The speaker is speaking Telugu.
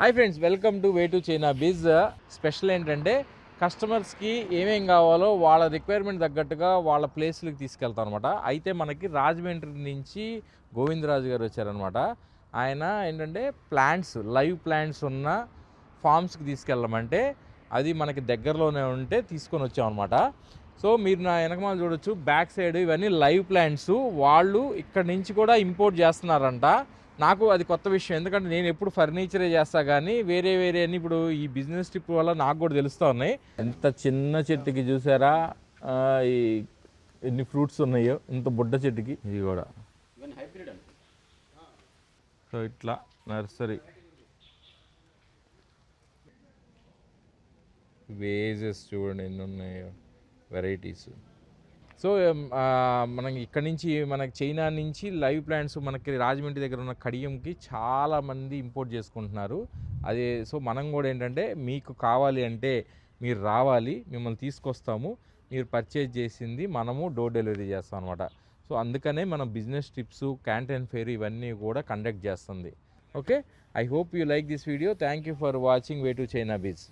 Hi friends, welcome to way to China biz. Special ఏంటంటే కస్టమర్స్కి ఏమేం కావాలో వాళ్ళ రిక్వైర్మెంట్ తగ్గట్టుగా వాళ్ళ ప్లేస్లకి తీసుకెళ్తాం అనమాట. అయితే మనకి రాజమండ్రి నుంచి గోవిందరాజు గారు వచ్చారనమాట. ఆయన ఏంటంటే ప్లాంట్స్, లైవ్ ప్లాంట్స్ ఉన్న ఫామ్స్కి తీసుకెళ్ళమంటే అది మనకి దగ్గరలోనే ఉంటే తీసుకొని వచ్చామన్నమాట. సో మీరు నా వెనకమాల చూడొచ్చు, బ్యాక్ సైడ్ ఇవన్నీ లైవ్ ప్లాంట్స్. వాళ్ళు ఇక్కడ నుంచి కూడా ఇంపోర్ట్ చేస్తున్నారంట. నాకు అది కొత్త విషయం, ఎందుకంటే నేను ఎప్పుడు ఫర్నిచరే చేస్తా కానీ వేరే అన్ని ఇప్పుడు ఈ బిజినెస్ ట్రిప్ వల్ల నాకు కూడా తెలుస్తూ ఉన్నాయి. ఎంత చిన్న చెట్టుకి చూసారా ఈ ఎన్ని ఫ్రూట్స్ ఉన్నాయో, ఇంత బుడ్డ చెట్టుకి. ఇది కూడా సో ఇట్లా నర్సరీ వేజెస్ చూడండి ఎన్ని ఉన్నాయో, వెరైటీస్. సో మనకి ఇక్కడ నుంచి మనకి చైనా నుంచి లైవ్ ప్లాంట్స్ మనకి రాజమండ్రి దగ్గర ఉన్న కడియంకి చాలామంది ఇంపోర్ట్ చేసుకుంటున్నారు. అదే సో మనం కూడా ఏంటంటే మీకు కావాలి అంటే మీరు రావాలి, మిమ్మల్ని తీసుకొస్తాము, మీరు పర్చేజ్ చేసింది మనము డోర్ డెలివరీ చేస్తాం అనమాట. సో అందుకనే మనం బిజినెస్ ట్రిప్స్, క్యాంటీన్ ఫేర్ ఇవన్నీ కూడా కండక్ట్ చేస్తుంది. Okay, I hope you like this video. Thank you for watching way to China Bij.